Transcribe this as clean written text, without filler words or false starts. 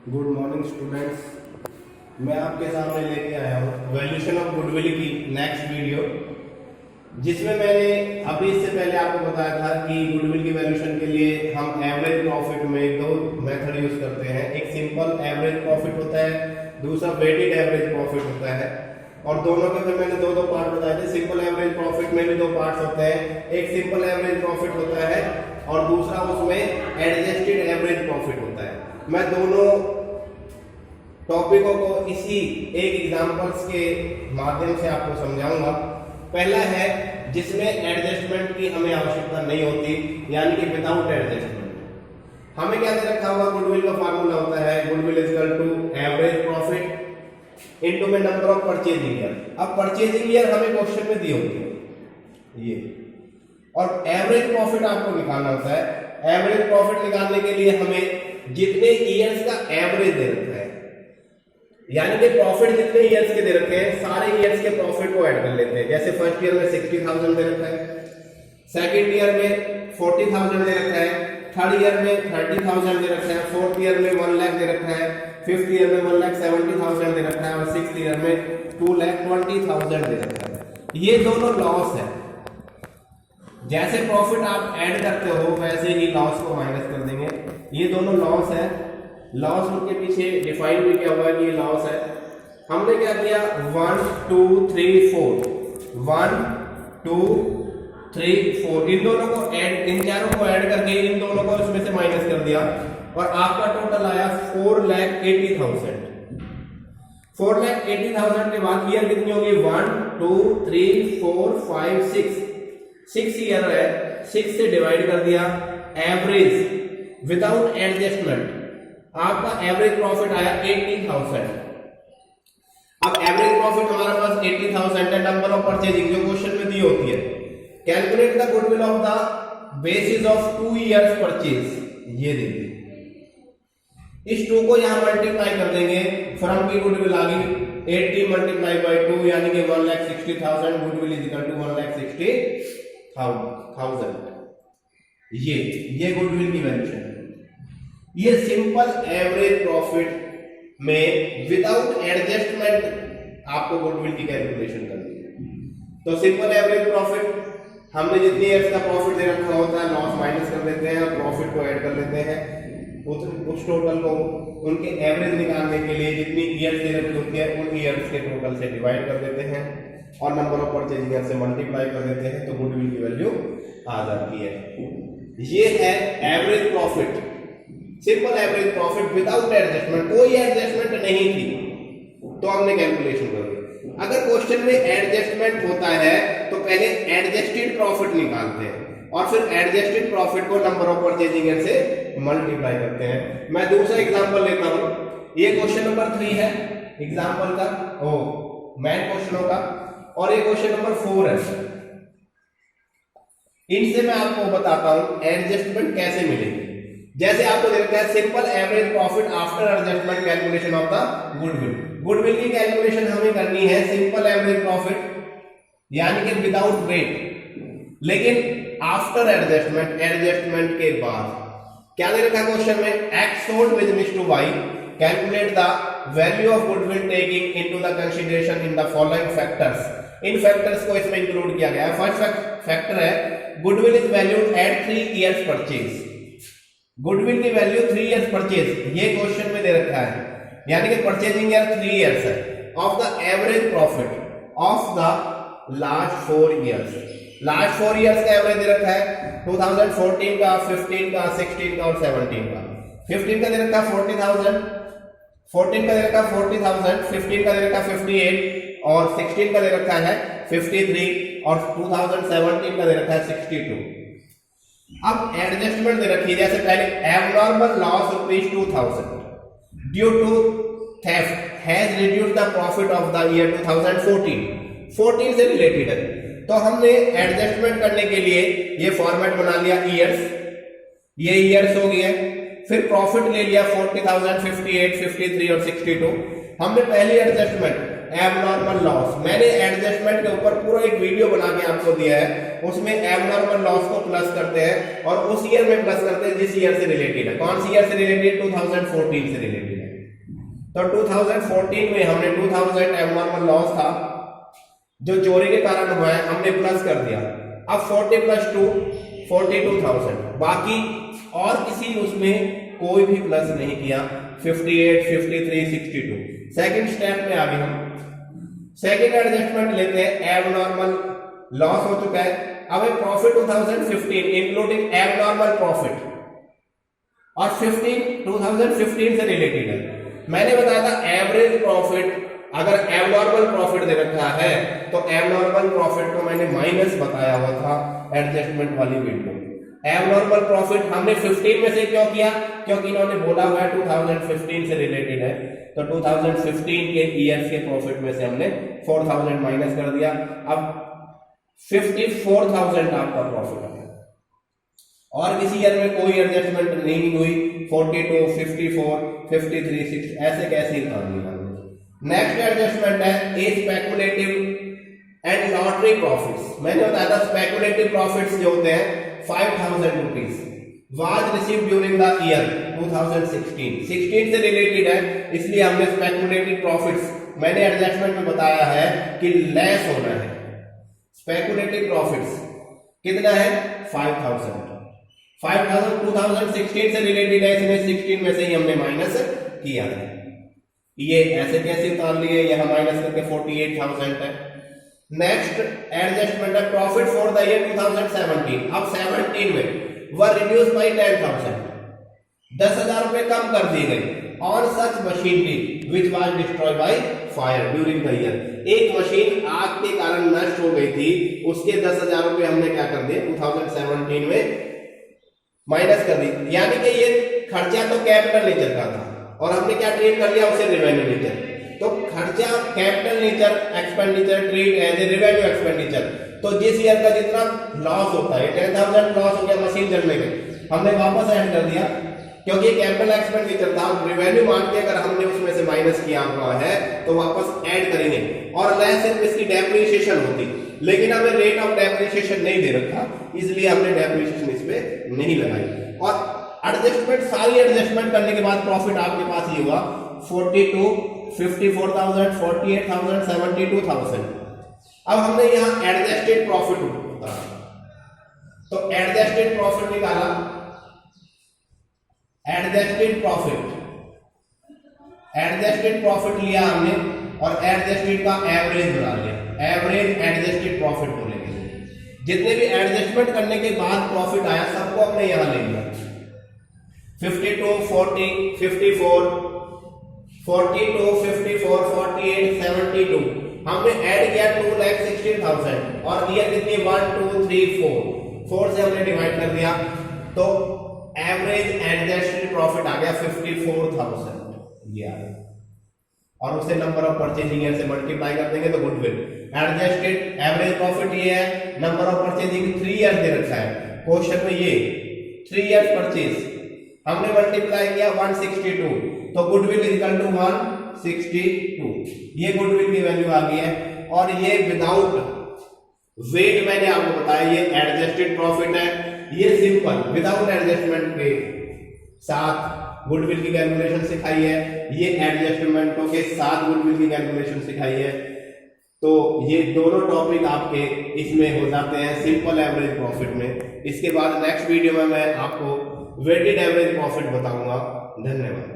Good morning students. मैं आपके सामने लेके आया हूँ वैल्यूएशन ऑफ गुडविल की नेक्स्ट वीडियो, जिसमें मैंने अभी इससे पहले आपको बताया था कि गुडविल की वैल्यूएशन के लिए हम एवरेज प्रॉफिट में दो मेथड यूज करते हैं। एक सिंपल एवरेज प्रॉफिट होता है, दूसरा वेटेड एवरेज प्रॉफिट होता है। और दोनों के फिर मैंने दो पार्ट बताए थे। सिंपल एवरेज प्रॉफिट में भी दो पार्ट्स होते हैं, एक सिंपल एवरेज प्रॉफिट होता है और दूसरा उसमें एडजस्टेड एवरेज प्रॉफिट होता है। मैं दोनों टॉपिकों को इसी एक एग्जांपल्स के माध्यम से आपको समझाऊंगा। पहला है जिसमें एडजस्टमेंट की हमें आवश्यकता नहीं होती, यानी कि विदाउट एडजस्टमेंट। हमें क्या दे रखा हुआ, गुडविल का फार्मूला होता है goodwill is equal to average profit into में नंबर ऑफ परचेजिंग ईयर। अब परचेजिंग ईयर हमें क्वेश्चन में दी होती है ये, और एवरेज प्रॉफिट आपको निकालना होता है। एवरेज प्रॉफिट निकालने के लिए हमें जितने ईयर्स का एवरेज दे रखा है, यानी कि प्रॉफिट जितने ईयर्स के दे रखे हैं सारे ईयर्स के प्रॉफिट को ऐड कर लेते हैं। जैसे फर्स्ट ईयर में 60,000 दे रखा है, सेकंड ईयर में 40,000 दे रखा है, थर्ड ईयर में 30,000 दे रखा है, फोर्थ ईयर में 1 लाख दे रखा है, फिफ्थ ईयर में 1,70,000 दे रखा है और सिक्स्थ ईयर में 2,20,000 दे रखा है। ये दोनों लॉस है। जैसे प्रॉफिट आप ऐड करते हो वैसे ही लॉस को माइनस कर देंगे। ये दोनों लॉस है। लॉस उनके पीछे डिफाइन भी किया हुआ है कि ये लॉस है। हमने क्या किया, 1 2 3 4 1 2 3 4 इन दोनों को ऐड, इन चारों को ऐड करके इन दोनों को इसमें से माइनस कर दिया और आपका टोटल आया 4,80,000। 4,80,000 के बाद ईयर कितनी होगी, 1 2 3 4 5 6 ईयर है। 6 से डिवाइड कर दिया। एवरेज विदाउट एडजस्टमेंट आपका एवरेज प्रॉफिट आया 80,000। अब एवरेज प्रॉफिट हमारे पास 80,000 है। नंबर ऑफ परचेजिंग जो क्वेश्चन में दी होती है, calculate the goodwill of the basis of 2 years purchase. ये देखिए, इस 2 को यहां मल्टीप्लाई कर देंगे, फर्म की गुडविल आ गई 80 मल्टीप्लाई बाय 2 यानी कि 1,60,000। Goodwill is equal to 1,60,000। ये गुडविल की वैल्यूएशन है। ये सिंपल एवरेज प्रॉफिट में विदाउट एडजस्टमेंट आपको गुडविल की कैलकुलेशन करनी है। तो सिंपल एवरेज प्रॉफिट, हमने जितनी ईयर्स का प्रॉफिट दे रखा होता है लॉस माइनस कर देते हैं और प्रॉफिट को ऐड कर लेते हैं। उस टोटल को उनके एवरेज निकालने के लिए जितनी ईयर्स दे रखी होती है उन ईयर्स के टोटल से डिवाइड कर देते हैं और नंबर ऑफ परचेजिंग ईयर से मल्टीप्लाई कर देते हैं, तो गुडविल की वैल्यू आ जाती है। ये है average profit, simple average profit without adjustment. कोई एडजस्टमेंट नहीं थी तो हमने कैलकुलेशन कर दी। अगर क्वेश्चन में एडजस्टमेंट होता है तो पहले एडजस्टेड प्रॉफिट निकालते हैं और फिर एडजस्टेड प्रॉफिट को नंबर ऑफ परचेजिंग ईयर से मल्टीप्लाई करते हैं। मैं दूसरा एग्जांपल लेता हूं। ये क्वेश्चन नंबर 3 है एग्जांपल का, मेन क्वेश्चनों का, और ये क्वेश्चन नंबर 4 है। इनसे मैं आपको बताता हूं एडजस्टमेंट कैसे मिलेगी। जैसे आपको देखते हैं simple average profit after adjustment calculation of the goodwill. Goodwill की कैलकुलेशन हमें करनी है सिंपल एवरेज प्रॉफिट यानी कि विदाउट वेट, लेकिन आफ्टर एडजस्टमेंट, एडजस्टमेंट के बाद। क्या दे रखा है क्वेश्चन में, X sold business to Y, calculate the value of goodwill taking into the consideration in the following factors. इन फैक्टर्स को इसमें इंक्लूड किया गया है। फर्स्ट फैक्टर है goodwill is valued at 3 years purchase. Goodwill की वैल्यू 3 इयर्स परचेज, ये question में दे रखा है, यानी कि परचेजिंग ईयर 3 इयर्स है। Of the average profit of the last 4 years. Last 4 years का एवरेज दे रखा है 2014 का, 15 का, 16 का और 17 का। 15 का दे रखा है 40,000, 14 का दे रखा है 40,000, 15 का दे रखा है 58 और 16 का दे रखा है 53 और 2017 का दे रखा है 62। अब एडजस्टमेंट दे रखी है, जैसे पहले abnormal loss ₹2,000 due to theft has reduced the profit of the year 2014 से रिलेटेड है। तो हमने एडजस्टमेंट करने के लिए ये फॉर्मेट बना लिया ईयर्स, ये ईयर्स हो गए। फिर प्रॉफिट ले लिया 40,000, 58, 53 और 62। हमने पहली एडजस्टमेंट एबनॉर्मल लॉस, मैंने एडजस्टमेंट के ऊपर पूरा एक वीडियो बना के आपको दिया है। उसमें एबनॉर्मल लॉस को प्लस करते हैं और उस ईयर में प्लस करते हैं जिस ईयर से रिलेटेड है। कौन सी ईयर से रिलेटेड, 2014 से रिलेटेड है। तो 2014 में हमने 2000 एबनॉर्मल लॉस था जो चोरी के कारण हुआ है, हमने प्लस कर दिया। अब 40 प्लस 2 42,000, बाकी और किसी उसमें कोई भी प्लस नहीं किया। 58, 53, 62। सेकंड स्टेप में आगे हम सेकंड एडजस्टमेंट लेते हैं। एबनॉर्मल लॉस हो चुका है, अब एक प्रॉफिट 2015 इंक्लूडिंग एबनॉर्मल प्रॉफिट और 2015 से रिलेटेड है। मैंने बताया था एवरेज प्रॉफिट, अगर एबनॉर्मल प्रॉफिट दे रखा है तो एबनॉर्मल प्रॉफिट को मैंने माइनस बताया हुआ था एडजस्टमेंट वाली वीडियो। एबनॉर्मल प्रॉफिट हमने 15 में से क्यों किया? क्योंकि इन्होंने बोला हुआ है 2015 से रिलेटेड है, तो 2015 के ईयर्स के प्रॉफिट में से हमने 4000 माइनस कर दिया। अब 54,000 आपका प्रॉफिट है और किसी ईयर में कोई एडजस्टमेंट नहीं हुई। 42, 54, 53, 60 ऐसे कैसे काम लिया। नेक्स्ट एडजस्टमेंट है ए स्पेकुलेटिव एंड लॉटरी प्रॉफिट्स। मैंने बताया था स्पेकुलेटिव प्रॉफिट्स जो होते हैं 5,000 rupees was received during the year 2016 से रिलेटेड है, इसलिए हमने स्पेकुलेटिव प्रॉफिट्स मैंने एडजस्टमेंट में बताया है कि लेस होना है। स्पेकुलेटिव प्रॉफिट्स कितना है? 5,000 2016 से रिलेटेड है, इसमें 16 में से ही हमने माइनस किया है। ये ऐसे कैसे उतार लिए, यहां माइनस करके 48,000 है। नेक्स्ट एडजस्टमेंट है प्रॉफिट फॉर द ईयर 2017। अब 17 में वर रिड्यूस बाय 10,000, 10,000 रुपए कम कर दिए गए on such machinery which was destroyed by fire during the year. एक मशीन आग के कारण नष्ट हो गई थी, उसके 10,000 रुपए हमने क्या कर दिए 2017 में माइनस कर दी। यानी कि ये खर्चा तो कैपिटल नेचर का था और हमने क्या ट्रीट कर लिया उसे रेवेन्यू नेचर। तो खर्चा capital nature expenditure treat as a revenue expenditure. तो जिस ईयर का जितना लॉस होता है 10,000 लॉस हो गया मशीन जलने के, हमने वापस ऐड कर दिया क्योंकि कैपिटल एक्सपेंडिचर था। रेवेन्यू मान के अगर हमने उसमें से माइनस किया हुआ है तो वापस ऐड करेंगे और लेस सिर्फ इसकी डेप्रिसिएशन होती, लेकिन हमें रेट ऑफ डेप्रिसिएशन नहीं दे रखा, इसलिए हमने डेप्रिसिएशन इस पे नहीं लगाई। और एडजस्टमेंट सारी एडजस्टमेंट करने के बाद प्रॉफिट आपके पास ये हुआ 42, 54,000, 48,000, 72,000। अब हमने यहां एडजस्टेड प्रॉफिट उतारा, तो एडजस्टेड प्रॉफिट निकाला। एडजस्टेड प्रॉफिट लिया हमने और एडजस्टेड का एवरेज बना लिया। एवरेज एडजस्टेड प्रॉफिट बोलेंगे। जितने भी एडजस्टमेंट करने के बाद प्रॉफिट आया सबको हमने यहां ले लिया। 52, 40, 54, 42, 54, 48, 72 हमने ऐड किया 2,16,000 और ईयर कितनी 1, 2, 3, 4 से हमने डिवाइड कर दिया, तो एवरेज एडजस्टेड प्रॉफिट आ गया 54,000 ये आ गया। और उसे नंबर ऑफ परचेजिंग ईयर से मल्टीप्लाई कर देंगे तो गुडविल। एडजस्टेड एवरेज प्रॉफिट ये है, नंबर ऑफ परचेजिंग 3 ईयर दे रखा है क्वेश्चन में, ये 3 ईयर्स परचेज हमने मल्टीप्लाई किया 162, तो गुडविल इज इक्वल टू 162। ये गुडविल की वैल्यू आ गई है। और ये विदाउट वेट मैंने आपको बताया ये एडजस्टेड प्रॉफिट है। ये सिंपल विदाउट एडजस्टमेंट के साथ गुडविल की कैलकुलेशन सिखाई है, ये एडजस्टमेंटों के साथ गुडविल की कैलकुलेशन सिखाई है। तो ये दोनों टॉपिक आपके इसमें हो जाते हैं सिंपल एवरेज प्रॉफिट में। इसके बाद नेक्स्ट वीडियो में मैं आपको वेटेड एवरेज प्रॉफिट बताऊंगा। धन्यवाद।